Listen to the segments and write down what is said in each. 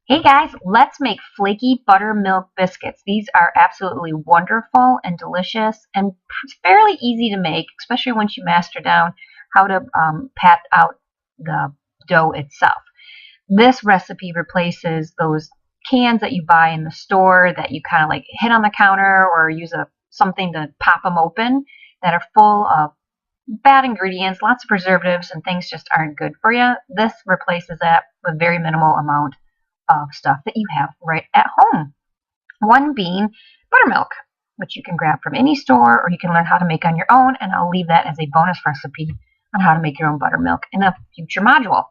Hey guys, let's make flaky buttermilk biscuits. These are absolutely wonderful and delicious and fairly easy to make, especially once you master down how to pat out the dough itself. This recipe replaces those cans that you buy in the store that you kind of like hit on the counter or use something to pop them open that are full of bad ingredients, lots of preservatives, and things just aren't good for you. This replaces that with very minimal amount of stuff that you have right at home. One being buttermilk, which you can grab from any store or you can learn how to make on your own, and I'll leave that as a bonus recipe on how to make your own buttermilk in a future module.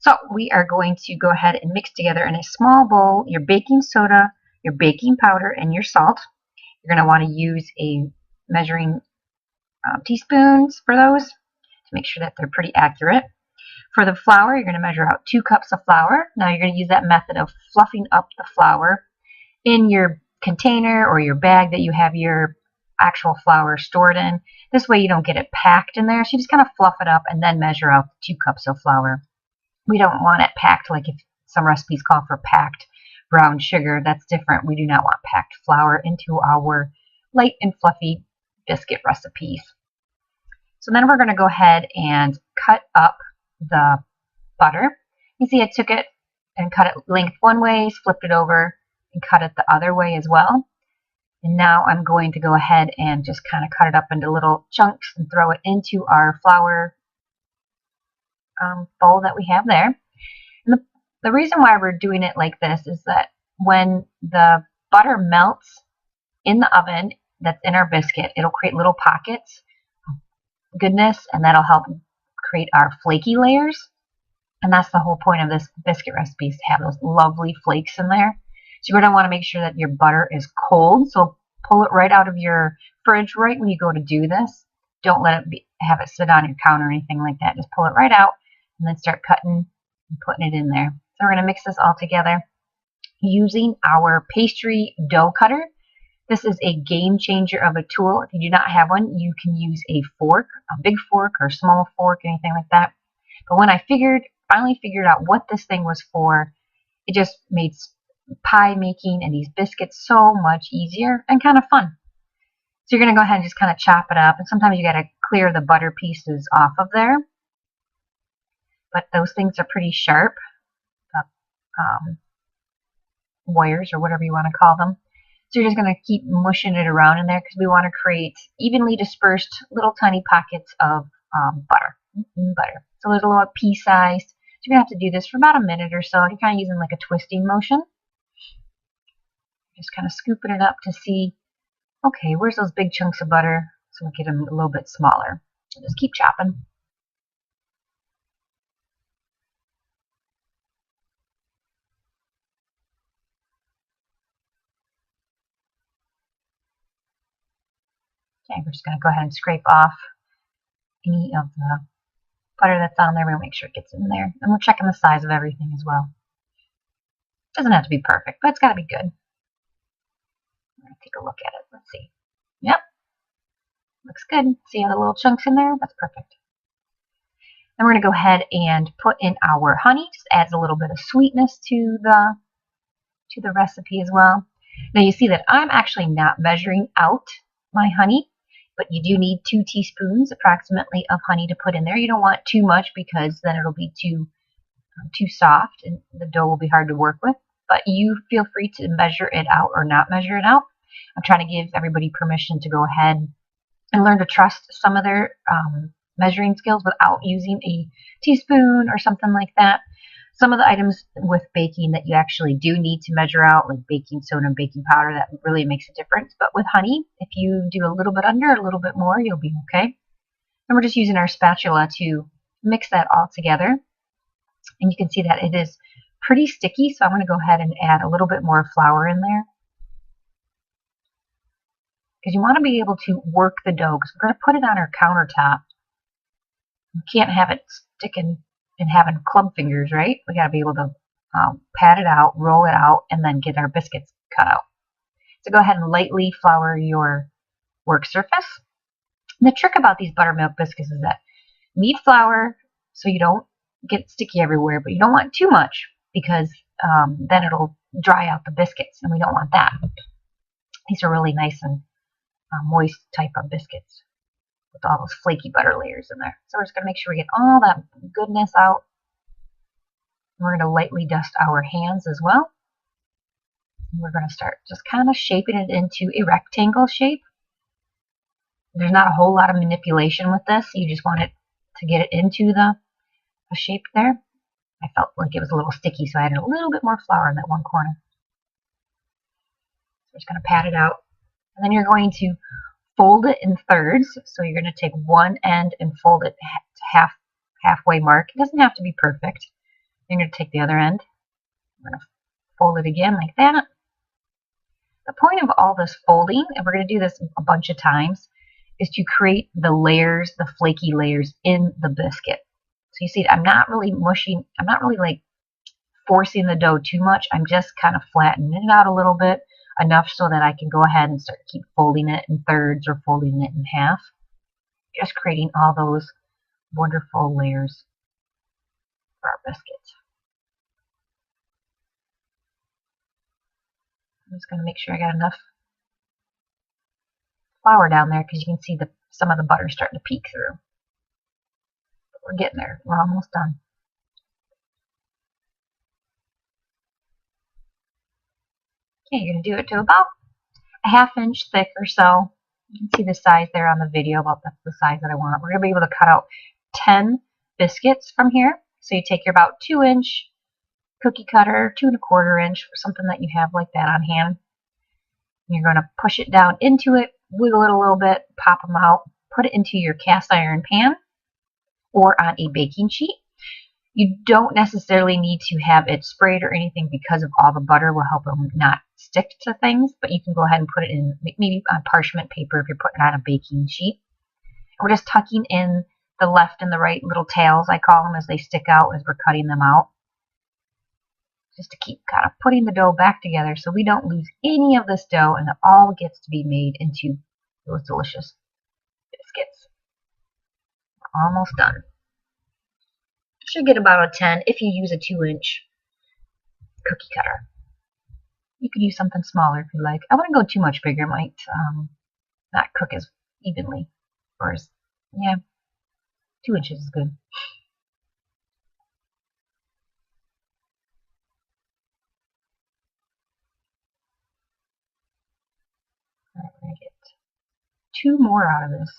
So we are going to go ahead and mix together in a small bowl your baking soda, your baking powder, and your salt. You're going to want to use a measuring teaspoons for those to make sure that they're pretty accurate. For the flour, you're going to measure out 2 cups of flour. Now you're going to use that method of fluffing up the flour in your container or your bag that you have your actual flour stored in. This way you don't get it packed in there. So you just kind of fluff it up and then measure out 2 cups of flour. We don't want it packed like if some recipes call for packed brown sugar. That's different. We do not want packed flour into our light and fluffy biscuit recipes. So then we're going to go ahead and cut up the butter. You see I took it and cut it length one way, flipped it over, and cut it the other way as well. And now I'm going to go ahead and just kind of cut it up into little chunks and throw it into our flour bowl that we have there. And the reason why we're doing it like this is that when the butter melts in the oven that's in our biscuit, it'll create little pockets of goodness, and that'll help create our flaky layers. And that's the whole point of this biscuit recipe, is to have those lovely flakes in there. So you're going to want to make sure that your butter is cold. So pull it right out of your fridge right when you go to do this. Don't let it have it sit on your counter or anything like that. Just pull it right out and then start cutting and putting it in there. So we're going to mix this all together using our pastry dough cutter. This is a game changer of a tool. If you do not have one, you can use a fork, a big fork or small fork, anything like that. But when I finally figured out what this thing was for, it just made pie making and these biscuits so much easier and kind of fun. So you're going to go ahead and just kind of chop it up. And sometimes you got to clear the butter pieces off of there. But those things are pretty sharp. Wires or whatever you want to call them. So you're just going to keep mushing it around in there because we want to create evenly dispersed little tiny pockets of butter. So there's a little pea-sized. So you're going to have to do this for about a minute or so. You're kind of using like a twisting motion. Just kind of scooping it up to see, okay, where's those big chunks of butter? So we get them a little bit smaller. So just keep chopping. Okay, we're just going to go ahead and scrape off any of the butter that's on there. We'll make sure it gets in there. And we're checking the size of everything as well. Doesn't have to be perfect, but it's got to be good. I'm going to take a look at it. Let's see. Yep. Looks good. See how the little chunks in there? That's perfect. Then we're going to go ahead and put in our honey. Just adds a little bit of sweetness to the recipe as well. Now you see that I'm actually not measuring out my honey, but you do need 2 teaspoons approximately of honey to put in there. You don't want too much because then it'll be too soft and the dough will be hard to work with. But you feel free to measure it out or not measure it out. I'm trying to give everybody permission to go ahead and learn to trust some of their measuring skills without using a teaspoon or something like that. Some of the items with baking that you actually do need to measure out, like baking soda and baking powder, that really makes a difference. But with honey, if you do a little bit under, a little bit more, you'll be okay. And we're just using our spatula to mix that all together. And you can see that it is pretty sticky, so I'm going to go ahead and add a little bit more flour in there. Because you want to be able to work the dough, because we're going to put it on our countertop. You can't have it sticking and having club fingers, right? We got to be able to pat it out, roll it out, and then get our biscuits cut out. So go ahead and lightly flour your work surface. And the trick about these buttermilk biscuits is that you need flour so you don't get sticky everywhere, but you don't want too much because then it'll dry out the biscuits, and we don't want that. These are really nice and moist type of biscuits with all those flaky butter layers in there. So we're just going to make sure we get all that goodness out. We're going to lightly dust our hands as well. And we're going to start just kind of shaping it into a rectangle shape. There's not a whole lot of manipulation with this. You just want it to get it into the shape there. I felt like it was a little sticky, so I added a little bit more flour in that one corner. So we're just going to pat it out. And then you're going to fold it in thirds. So you're going to take one end and fold it to halfway mark. It doesn't have to be perfect. You're going to take the other end. I'm going to fold it again like that. The point of all this folding, and we're going to do this a bunch of times, is to create the layers, the flaky layers in the biscuit. So you see, I'm not really mushing, I'm not really like forcing the dough too much. I'm just kind of flattening it out a little bit, enough so that I can go ahead and start keep folding it in thirds or folding it in half. Just creating all those wonderful layers for our biscuits. I'm just going to make sure I got enough flour down there because you can see some of the butter starting to peek through. But we're getting there. We're almost done. Okay, you're going to do it to about a ½ inch thick or so. You can see the size there on the video, about the size that I want. We're going to be able to cut out 10 biscuits from here. So you take your about 2-inch cookie cutter, 2 1/4 inch, or something that you have like that on hand. You're going to push it down into it, wiggle it a little bit, pop them out, put it into your cast iron pan or on a baking sheet. You don't necessarily need to have it sprayed or anything because of all the butter will help them not stick to things, but you can go ahead and put it in maybe on parchment paper if you're putting it on a baking sheet. We're just tucking in the left and the right little tails, I call them, as they stick out as we're cutting them out. Just to keep kind of putting the dough back together so we don't lose any of this dough and it all gets to be made into those delicious biscuits. We're almost done. Should get about a 10 if you use a 2-inch cookie cutter. You could use something smaller if you like. I wouldn't go too much bigger. It might not cook as evenly. Or as, yeah, 2 inches is good. Alright, we're going to get 2 more out of this.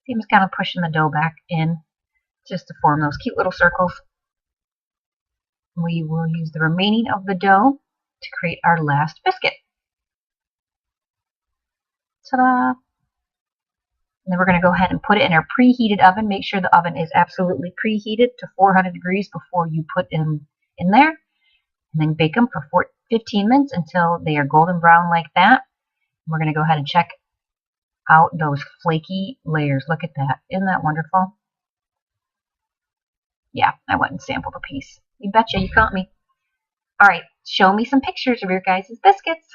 See, I'm just kind of pushing the dough back in just to form those cute little circles. We will use the remaining of the dough to create our last biscuit. Ta-da! And then we're going to go ahead and put it in our preheated oven. Make sure the oven is absolutely preheated to 400 degrees before you put in there. And then bake them for 15 minutes until they are golden brown like that. We're going to go ahead and check out those flaky layers. Look at that. Isn't that wonderful? Yeah, I went and sampled a piece. You betcha, you caught me. All right, show me some pictures of your guys' biscuits.